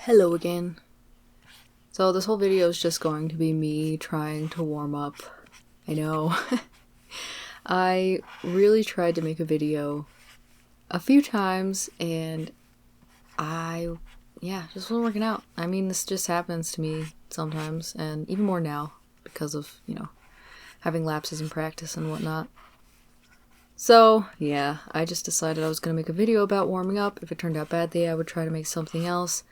Hello again. So this whole video is just going to be me trying to warm up. I know. I really tried to make a video a few times and just wasn't working out. I mean, this just happens to me sometimes, and even more now because of, having lapses in practice and whatnot. So, yeah, I just decided I was going to make a video about warming up. If it turned out badly, I would try to make something else.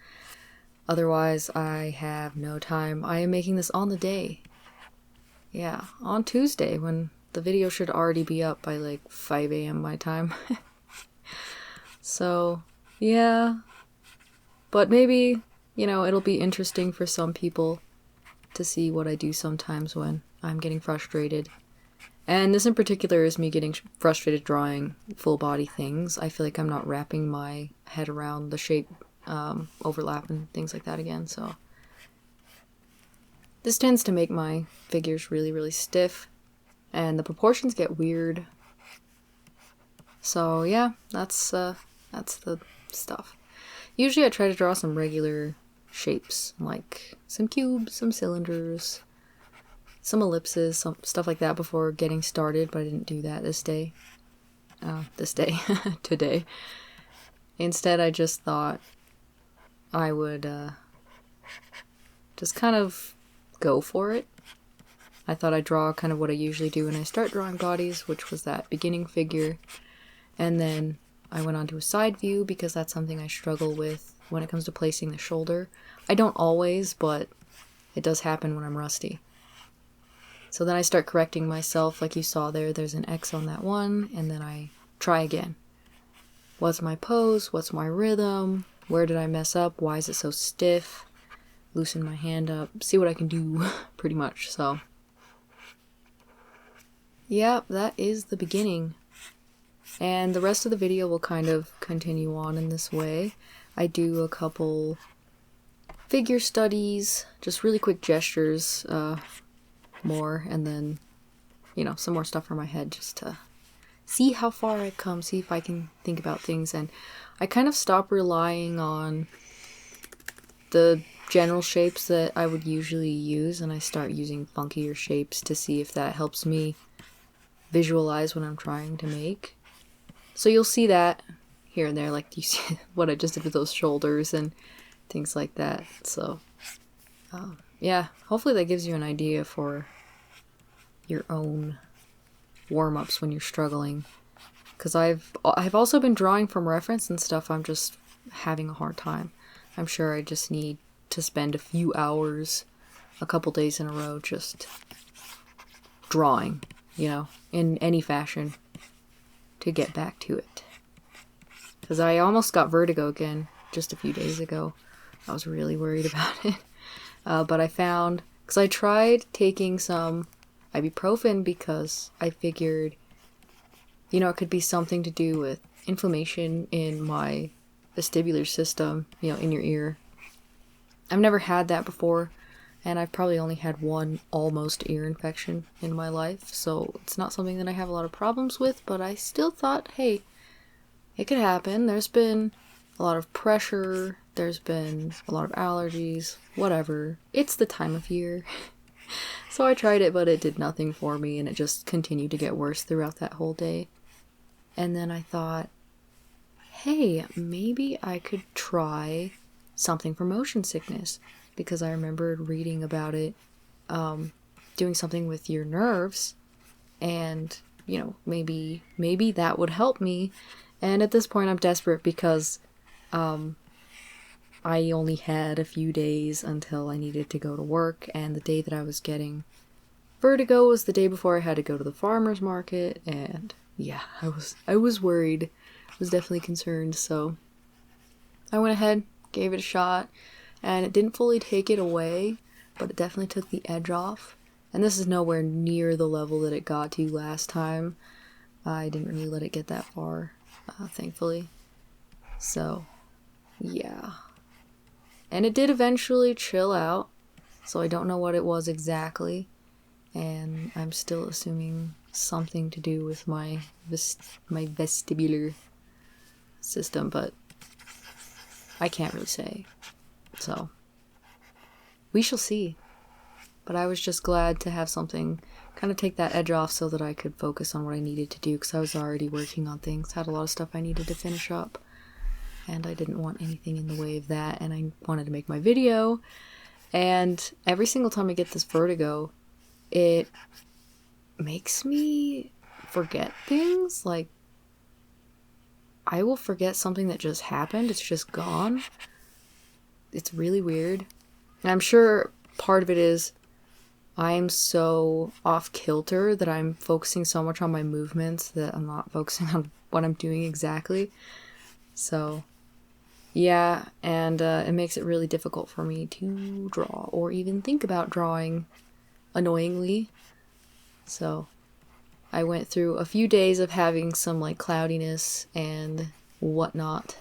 Otherwise, I have no time. I am making this on the day. Yeah, on Tuesday, when the video should already be up by like 5 a.m. my time. So, yeah. But maybe, it'll be interesting for some people to see what I do sometimes when I'm getting frustrated. And this in particular is me getting frustrated drawing full body things. I feel like I'm not wrapping my head around the shape overlap and things like that again, so this tends to make my figures really, really stiff, and the proportions get weird. So yeah, that's the stuff. Usually I try to draw some regular shapes, like some cubes, some cylinders, some ellipses, some stuff like that before getting started, but I didn't do that today. Instead, I just thought I would just kind of go for it. I thought I'd draw kind of what I usually do when I start drawing bodies, which was that beginning figure, and then I went on to a side view because that's something I struggle with when it comes to placing the shoulder. I don't always, but it does happen when I'm rusty. So then I start correcting myself, like you saw there's an X on that one, and then I try again. What's my pose? What's my rhythm? Where did I mess up? Why is it so stiff? Loosen my hand up. See what I can do, pretty much, so. Yeah, that is the beginning. And the rest of the video will kind of continue on in this way. I do a couple figure studies, just really quick gestures, more, and then, some more stuff from my head just to see how far I've come, see if I can think about things, and I kind of stop relying on the general shapes that I would usually use, and I start using funkier shapes to see if that helps me visualize what I'm trying to make. So you'll see that here and there, like you see what I just did with those shoulders and things like that. So, yeah, hopefully that gives you an idea for your own warm-ups when you're struggling, because I've also been drawing from reference and stuff. I'm just having a hard time. I'm sure I just need to spend a few hours, a couple days in a row, just drawing, in any fashion to get back to it. Because I almost got vertigo again just a few days ago. I was really worried about it. But I found, because I tried taking some ibuprofen because I figured, it could be something to do with inflammation in my vestibular system, in your ear. I've never had that before, and I've probably only had one almost ear infection in my life, so it's not something that I have a lot of problems with, but I still thought, hey, it could happen. There's been a lot of pressure, there's been a lot of allergies, whatever. It's the time of year. So I tried it, but it did nothing for me, and it just continued to get worse throughout that whole day. And then I thought, hey, maybe I could try something for motion sickness, because I remembered reading about it, doing something with your nerves, and, maybe that would help me. And at this point I'm desperate because I only had a few days until I needed to go to work, and the day that I was getting vertigo was the day before I had to go to the farmer's market, and yeah, I was worried. I was definitely concerned, so I went ahead, gave it a shot, and it didn't fully take it away, but it definitely took the edge off. And this is nowhere near the level that it got to last time. I didn't really let it get that far, thankfully. So, yeah. And it did eventually chill out, so I don't know what it was exactly, and I'm still assuming something to do with my vestibular system, but I can't really say. So, we shall see. But I was just glad to have something kind of take that edge off so that I could focus on what I needed to do, because I was already working on things, had a lot of stuff I needed to finish up, and I didn't want anything in the way of that, and I wanted to make my video. And every single time I get this vertigo, it makes me forget things. Like, I will forget something that just happened. It's just gone. It's really weird. And I'm sure part of it is I'm so off kilter that I'm focusing so much on my movements that I'm not focusing on what I'm doing exactly. So, yeah, and it makes it really difficult for me to draw or even think about drawing, annoyingly. So, I went through a few days of having some like cloudiness and whatnot.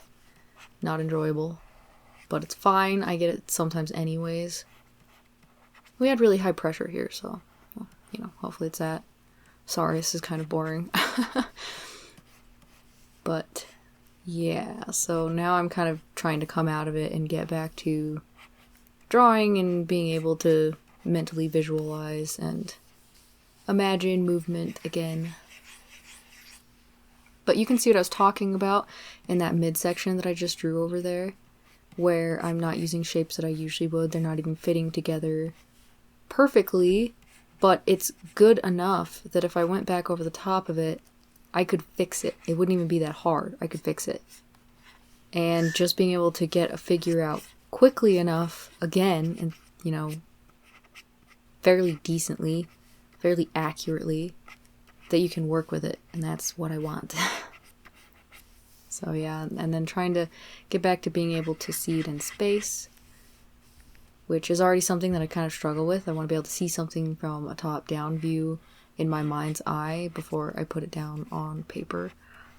Not enjoyable, but it's fine. I get it sometimes anyways. We had really high pressure here, so, well, you know, hopefully it's that. Sorry, this is kind of boring. But, yeah, so now I'm kind of trying to come out of it and get back to drawing and being able to mentally visualize and imagine movement again. But you can see what I was talking about in that midsection that I just drew over there, where I'm not using shapes that I usually would. They're not even fitting together perfectly, but it's good enough that if I went back over the top of it, I could fix it. It wouldn't even be that hard. I could fix it. And just being able to get a figure out quickly enough, again, and, you know, fairly decently, fairly accurately, that you can work with it, and that's what I want. So yeah, and then trying to get back to being able to see it in space, which is already something that I kind of struggle with. I want to be able to see something from a top-down view in my mind's eye before I put it down on paper.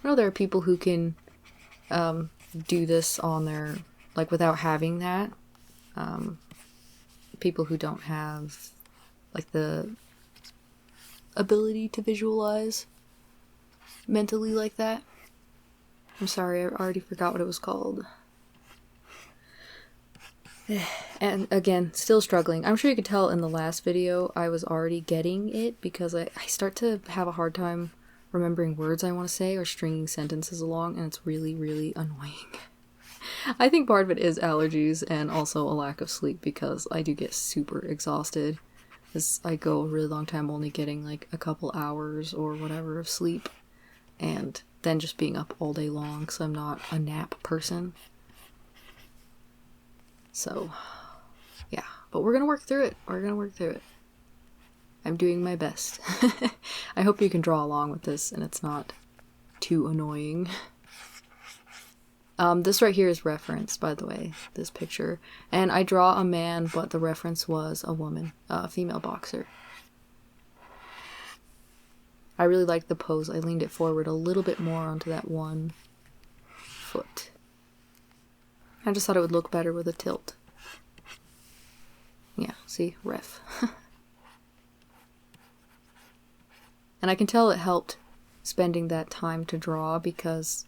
I know there are people who can do this on their, like, without having that. People who don't have, like, the ability to visualize mentally like that. I'm sorry, I already forgot what it was called. And again, still struggling. I'm sure you could tell in the last video I was already getting it, because I start to have a hard time remembering words I want to say or stringing sentences along, and it's really, really annoying. I think part of it is allergies and also a lack of sleep, because I do get super exhausted as I go a really long time only getting like a couple hours or whatever of sleep, and then just being up all day long because I'm not a nap person. So, yeah, but we're gonna work through it. We're gonna work through it. I'm doing my best. I hope you can draw along with this and it's not too annoying. This right here is referenced, by the way, this picture. And I draw a man, but the reference was a woman, a female boxer. I really liked the pose. I leaned it forward a little bit more onto that one foot. I just thought it would look better with a tilt. Yeah, see? Ref. And I can tell it helped spending that time to draw, because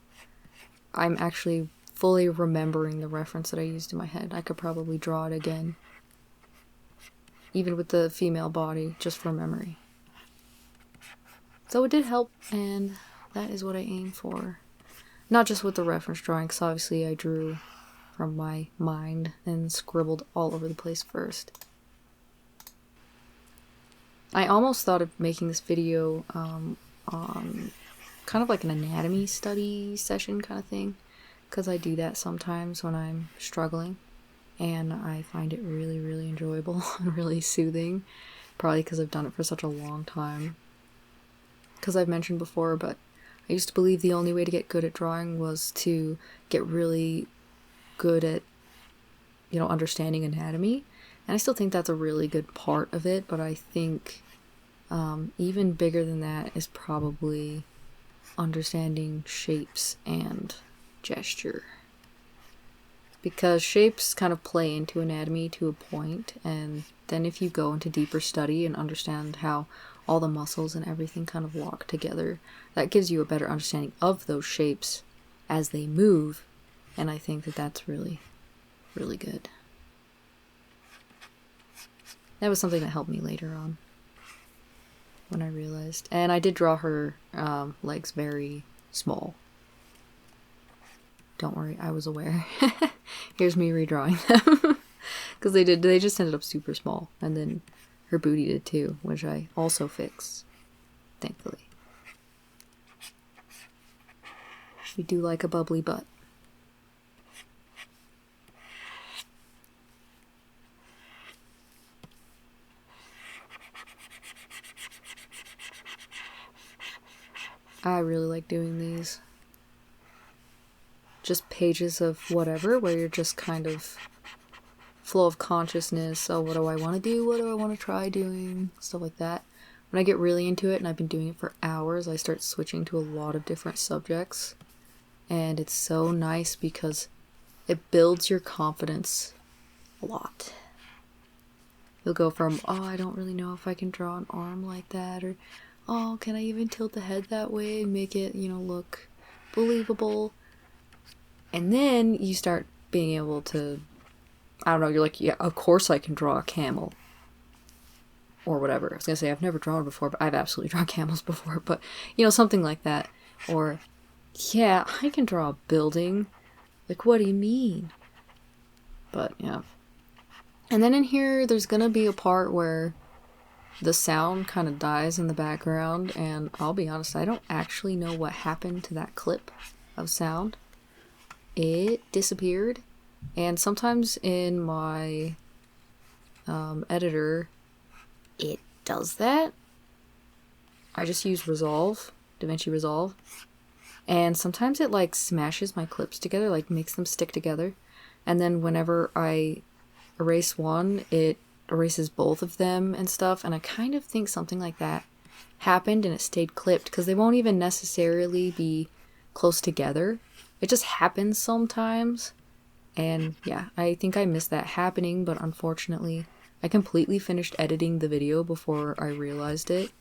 I'm actually fully remembering the reference that I used in my head. I could probably draw it again. Even with the female body, just for memory. So it did help, and that is what I aim for. Not just with the reference drawing, because obviously I drew from my mind and scribbled all over the place first. I almost thought of making this video on kind of like an anatomy study session kind of thing, because I do that sometimes when I'm struggling, and I find it really, really enjoyable and really soothing, probably because I've done it for such a long time. Because I've mentioned before, but I used to believe the only way to get good at drawing was to get really good at, you know, understanding anatomy, and I still think that's a really good part of it, but I think even bigger than that is probably understanding shapes and gesture, because shapes kind of play into anatomy to a point, and then if you go into deeper study and understand how all the muscles and everything kind of lock together, that gives you a better understanding of those shapes as they move. And I think that that's really, really good. That was something that helped me later on when I realized. And I did draw her legs very small. Don't worry, I was aware. Here's me redrawing them. Because they just ended up super small. And then her booty did too, which I also fixed. Thankfully. We do like a bubbly butt. I really like doing these. Just pages of whatever, where you're just kind of flow of consciousness. Oh, what do I want to do? What do I want to try doing? Stuff like that. When I get really into it, and I've been doing it for hours, I start switching to a lot of different subjects. And it's so nice because it builds your confidence a lot. You'll go from, oh, I don't really know if I can draw an arm like that, or, oh, can I even tilt the head that way and make it, look believable? And then you start being able to, I don't know, you're like, yeah, of course I can draw a camel. Or whatever. I was gonna say, I've never drawn before, but I've absolutely drawn camels before, but, something like that. Or, yeah, I can draw a building. Like, what do you mean? But, yeah. And then in here, there's gonna be a part where the sound kind of dies in the background, and I'll be honest, I don't actually know what happened to that clip of sound. It disappeared, and sometimes in my editor, it does that. I just use Resolve, DaVinci Resolve, and sometimes it like smashes my clips together, like makes them stick together, and then whenever I erase one, it erases both of them and stuff, and I kind of think something like that happened and it stayed clipped, because they won't even necessarily be close together. It just happens sometimes, and yeah, I think I missed that happening, but unfortunately, I completely finished editing the video before I realized it.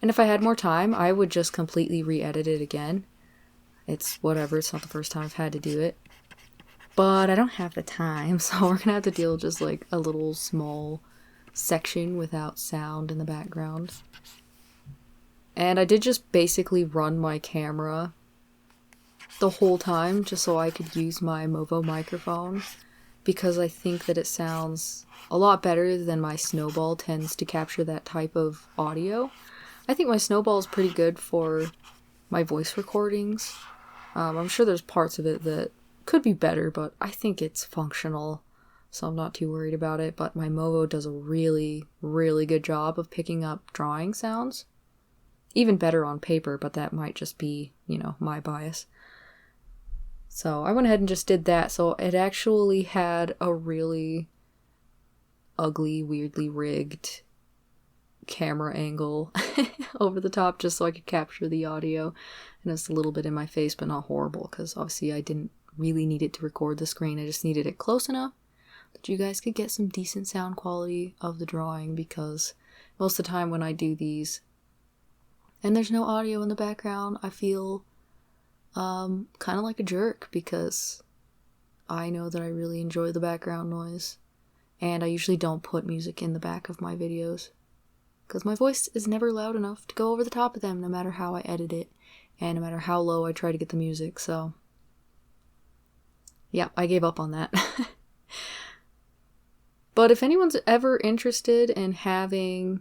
And if I had more time, I would just completely re-edit it again. It's whatever, it's not the first time I've had to do it. But I don't have the time, so we're gonna have to deal with just like a little small section without sound in the background. And I did just basically run my camera the whole time just so I could use my Movo microphone, because I think that it sounds a lot better than my Snowball tends to capture that type of audio. I think my Snowball is pretty good for my voice recordings. I'm sure there's parts of it that could be better, but I think it's functional, so I'm not too worried about it. But my Movo does a really, really good job of picking up drawing sounds. Even better on paper, but that might just be, my bias. So I went ahead and just did that, so it actually had a really ugly, weirdly rigged camera angle over the top just so I could capture the audio. And it's a little bit in my face, but not horrible, because obviously I didn't really need it to record the screen. I just needed it close enough that you guys could get some decent sound quality of the drawing, because most of the time when I do these and there's no audio in the background, I feel kind of like a jerk, because I know that I really enjoy the background noise, and I usually don't put music in the back of my videos because my voice is never loud enough to go over the top of them, no matter how I edit it and no matter how low I try to get the music. So yeah, I gave up on that. But if anyone's ever interested in having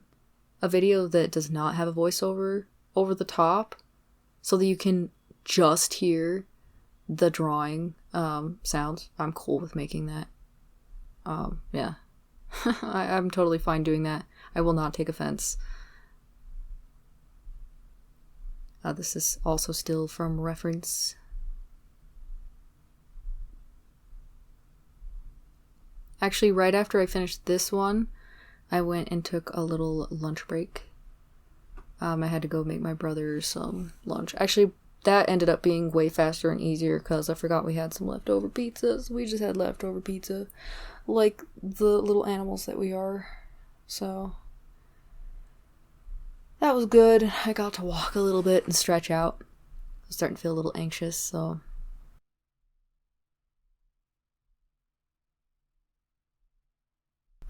a video that does not have a voiceover over the top, so that you can just hear the drawing sounds, I'm cool with making that. Yeah. I'm totally fine doing that. I will not take offense. This is also still from reference. Actually, right after I finished this one, I went and took a little lunch break. I had to go make my brother some lunch. Actually, that ended up being way faster and easier because I forgot we had some leftover pizzas. We just had leftover pizza, like the little animals that we are. So that was good. I got to walk a little bit and stretch out. I was starting to feel a little anxious, so.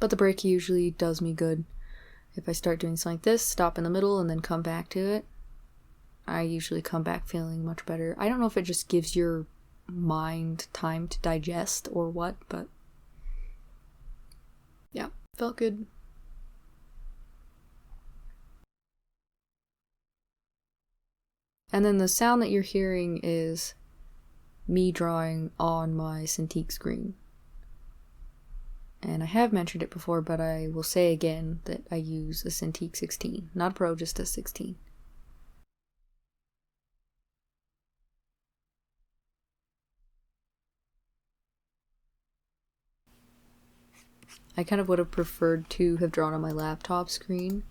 But the break usually does me good. If I start doing something like this, stop in the middle and then come back to it, I usually come back feeling much better. I don't know if it just gives your mind time to digest or what, but yeah, felt good. And then the sound that you're hearing is me drawing on my Cintiq screen. And I have mentioned it before, but I will say again that I use a Cintiq 16. Not a Pro, just a 16. I kind of would have preferred to have drawn on my laptop screen,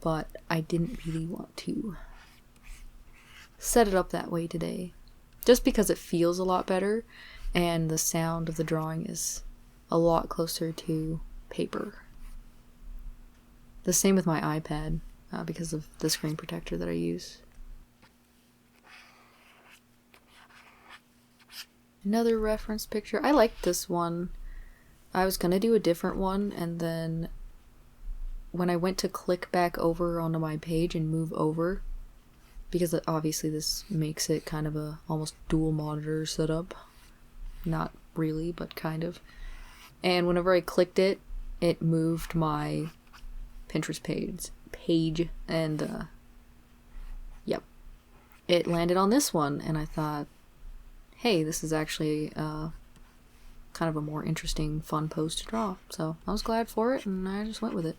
but I didn't really want to set it up that way today. Just because it feels a lot better, and the sound of the drawing is a lot closer to paper. The same with my iPad, because of the screen protector that I use. Another reference picture. I like this one. I was gonna do a different one, and then when I went to click back over onto my page and move over, because obviously this makes it kind of a almost dual monitor setup. Not really, but kind of. And whenever I clicked it, it moved my Pinterest page, and yep, it landed on this one, and I thought, hey, this is actually kind of a more interesting, fun pose to draw. So I was glad for it, and I just went with it.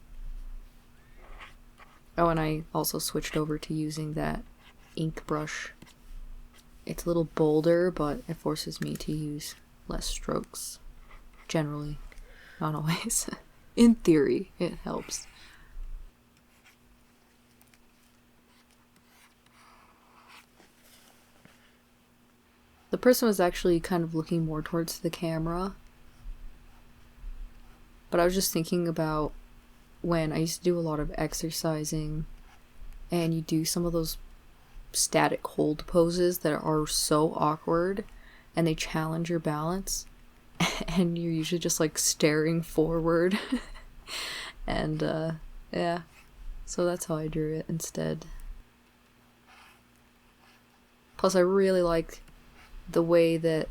Oh, and I also switched over to using that ink brush. It's a little bolder, but it forces me to use less strokes. Generally. Not always. In theory, it helps. The person was actually kind of looking more towards the camera. But I was just thinking about when I used to do a lot of exercising, and you do some of those static hold poses that are so awkward, and they challenge your balance, and you're usually just like staring forward. And yeah, so that's how I drew it instead. Plus I really like the way that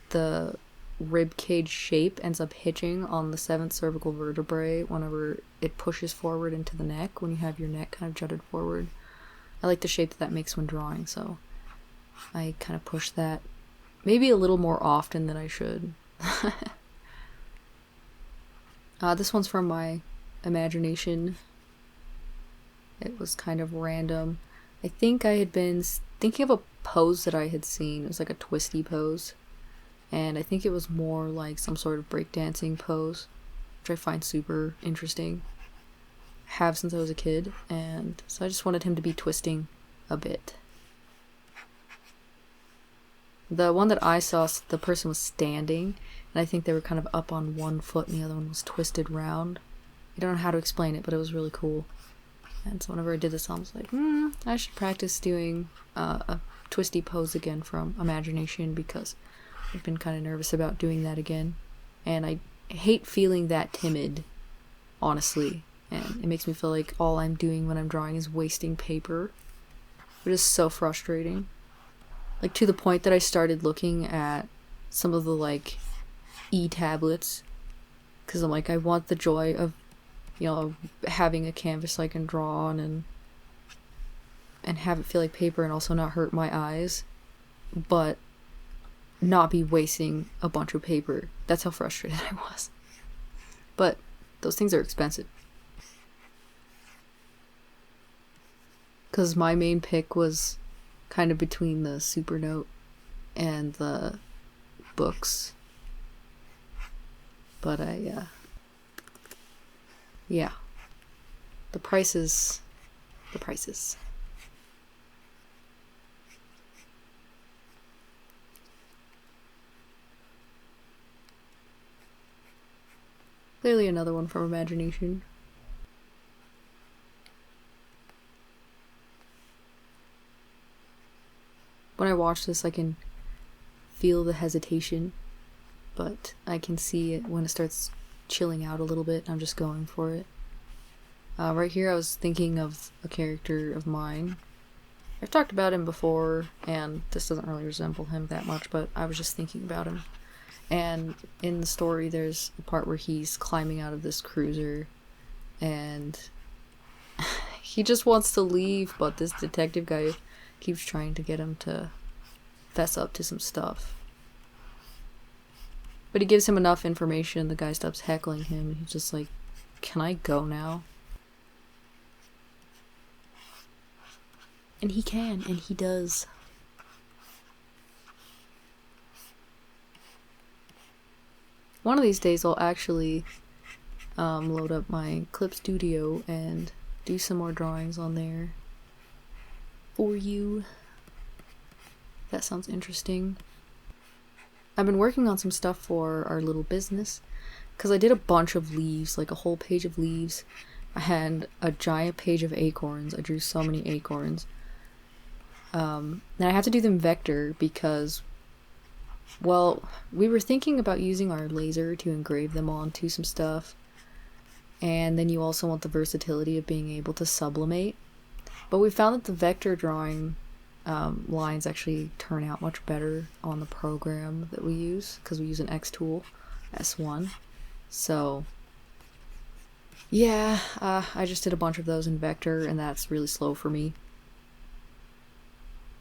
the rib cage shape ends up hitching on the 7th cervical vertebrae whenever it pushes forward into the neck, when you have your neck kind of jutted forward. I like the shape that makes when drawing, so I kind of push that maybe a little more often than I should. This one's from my imagination. It was kind of random. I think I had been thinking of a pose that I had seen. It was like a twisty pose. And I think it was more like some sort of breakdancing pose, which I find super interesting. Have since I was a kid, and so I just wanted him to be twisting a bit. The one that I saw, the person was standing, and I think they were kind of up on one foot and the other one was twisted round. I don't know how to explain it, but it was really cool. And so whenever I did this, I was like, I should practice doing a twisty pose again from imagination, because I've been kind of nervous about doing that again. And I hate feeling that timid, honestly. And it makes me feel like all I'm doing when I'm drawing is wasting paper, which is so frustrating. Like, to the point that I started looking at some of the, like, e-tablets, because I'm like, I want the joy of, you know, having a canvas I can draw on and have it feel like paper and also not hurt my eyes, but not be wasting a bunch of paper. That's how frustrated I was. But those things are expensive. Because my main pick was kind of between the Supernote and the books. But yeah. The prices. Clearly another one from imagination. When I watch this, I can feel the hesitation but I can see it when it starts chilling out a little bit. I'm just going for it. Right here I was thinking of a character of mine. I've talked about him before, and this doesn't really resemble him that much, but I was just thinking about him. And in the story there's a part where he's climbing out of this cruiser, and he just wants to leave, but this detective guy keeps trying to get him to fess up to some stuff. But he gives him enough information, the guy stops heckling him, and he's just like, "Can I go now?" And he can, and he does. One of these days I'll actually load up my Clip Studio and do some more drawings on there for you. That sounds interesting. I've been working on some stuff for our little business, because I did a bunch of leaves, like a whole page of leaves. I had a giant page of acorns. I drew so many acorns. And I had to do them vector because, well, we were thinking about using our laser to engrave them onto some stuff. And then you also want the versatility of being able to sublimate. But we found that the vector drawing lines actually turn out much better on the program that we use, because we use an X tool, S1. So yeah, I just did a bunch of those in vector, and that's really slow for me.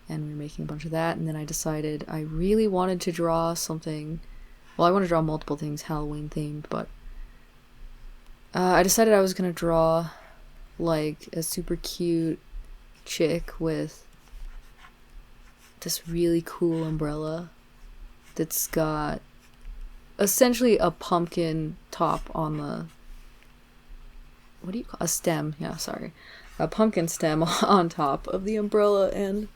And we were making a bunch of that, and then I decided I really wanted to draw something. Well, I want to draw multiple things Halloween themed, but I decided I was gonna draw like a super cute chick with this really cool umbrella that's got essentially a pumpkin top on the, what do you call a stem? Yeah, sorry. A pumpkin stem on top of the umbrella, and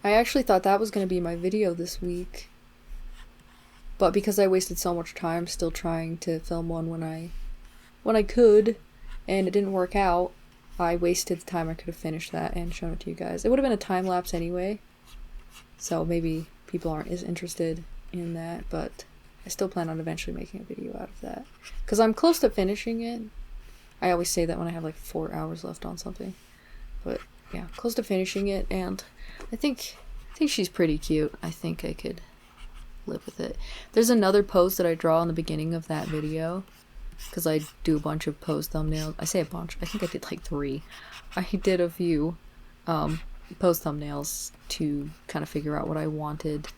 I actually thought that was going to be my video this week. But because I wasted so much time still trying to film one when I could, and it didn't work out, I wasted the time I could have finished that and shown it to you guys. It would have been a time lapse anyway, so maybe people aren't as interested in that, but I still plan on eventually making a video out of that. Because I'm close to finishing it. I always say that when I have like 4 hours left on something. But yeah, close to finishing it, and I think she's pretty cute. I think I could live with it. There's another pose that I draw in the beginning of that video, because I do a bunch of pose thumbnails. I say a bunch. I think I did like 3. I did a few pose thumbnails to kind of figure out what I wanted,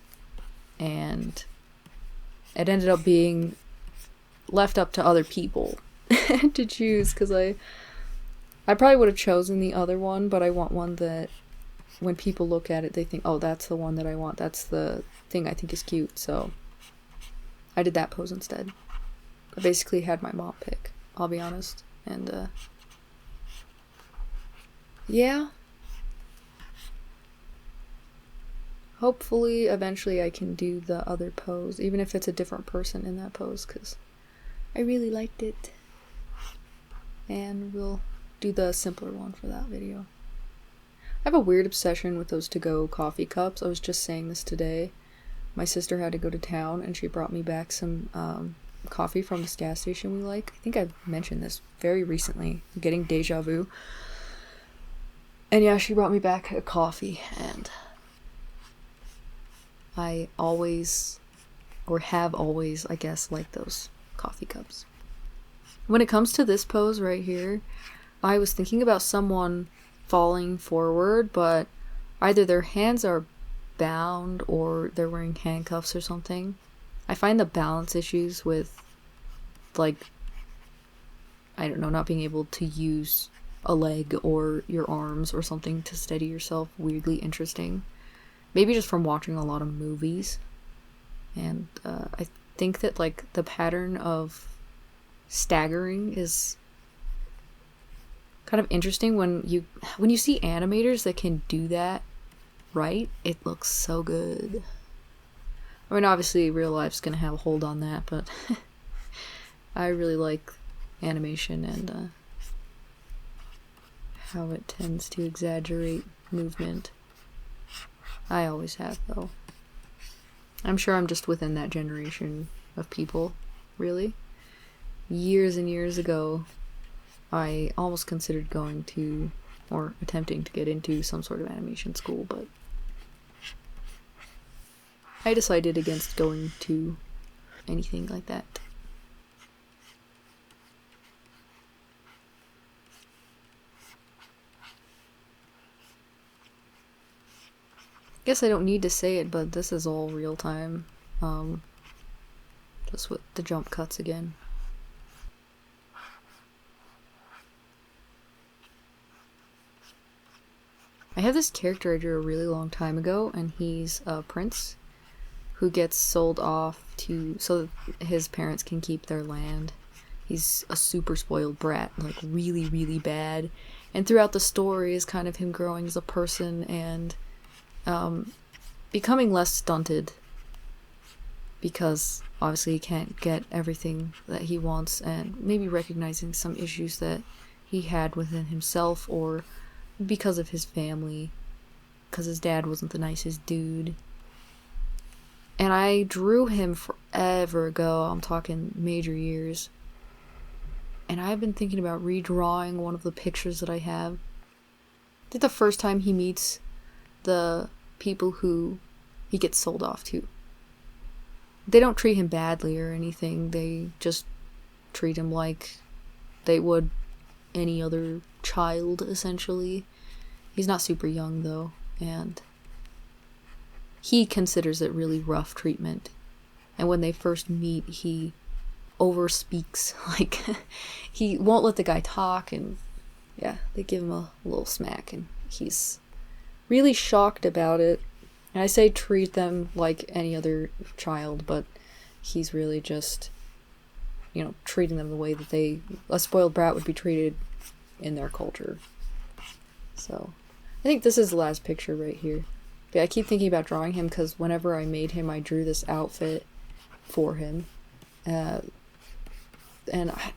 and it ended up being left up to other people to choose, because I probably would have chosen the other one, but I want one that when people look at it they think, oh, that's the one that I want, that's the thing I think is cute, so I did that pose instead. I basically had my mom pick, I'll be honest, and yeah. Hopefully, eventually I can do the other pose, even if it's a different person in that pose, because I really liked it. And we'll do the simpler one for that video. I have a weird obsession with those to-go coffee cups. I was just saying this today. My sister had to go to town, and she brought me back some coffee from this gas station we like. I think I've mentioned this very recently. I'm getting deja vu. And yeah, she brought me back a coffee, and I always, or have always, I guess, liked those coffee cups. When it comes to this pose right here, I was thinking about someone falling forward, but either their hands are bound or they're wearing handcuffs or something. I find the balance issues with, like, I don't know, not being able to use a leg or your arms or something to steady yourself weirdly interesting. Maybe just from watching a lot of movies. And I think that, like, the pattern of staggering is kind of interesting when you see animators that can do that right. It looks so good. I mean, obviously real life's gonna have a hold on that, but I really like animation and how it tends to exaggerate movement. I always have, though. I'm sure I'm just within that generation of people, really. Years and years ago, I almost considered going to, or attempting to get into some sort of animation school, but I decided against going to anything like that. Guess I don't need to say it, but this is all real time. Just with the jump cuts again. I have this character I drew a really long time ago, and he's a prince who gets sold off so that his parents can keep their land. He's a super spoiled brat, like really, really bad. And throughout the story is kind of him growing as a person and becoming less stunted, because obviously he can't get everything that he wants, and maybe recognizing some issues that he had within himself or because of his family, because his dad wasn't the nicest dude. And I drew him forever ago, I'm talking major years, and I've been thinking about redrawing one of the pictures that I have. I think the first time he meets the people who he gets sold off to, they don't treat him badly or anything, they just treat him like they would any other child, essentially. He's not super young, though, and he considers it really rough treatment. And when they first meet, he overspeaks, like, he won't let the guy talk, and yeah, they give him a little smack, and he's really shocked about it. And I say treat them like any other child, but he's really just, treating them the way that a spoiled brat would be treated in their culture. So, I think this is the last picture right here. But I keep thinking about drawing him because whenever I made him, I drew this outfit for him. And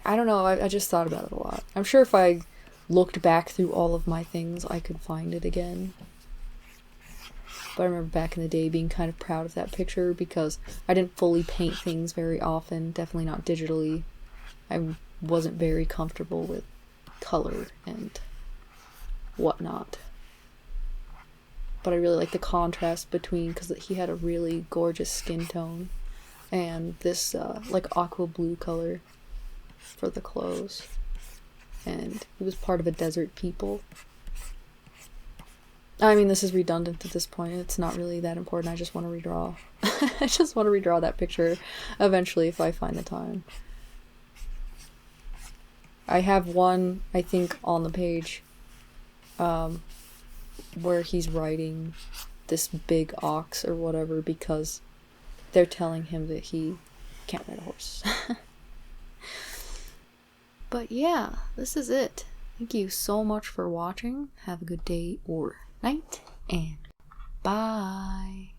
I don't know, I just thought about it a lot. I'm sure if I looked back through all of my things, I could find it again. But I remember back in the day being kind of proud of that picture because I didn't fully paint things very often, definitely not digitally. I wasn't very comfortable with color and whatnot. But I really like the contrast between, because he had a really gorgeous skin tone and this like aqua blue color for the clothes. And he was part of a desert people. I mean, this is redundant at this point. It's not really that important. I just want to redraw. I just want to redraw that picture eventually if I find the time. I have one, I think, on the page where he's riding this big ox or whatever because they're telling him that he can't ride a horse. But yeah, this is it. Thank you so much for watching. Have a good day or night, and bye.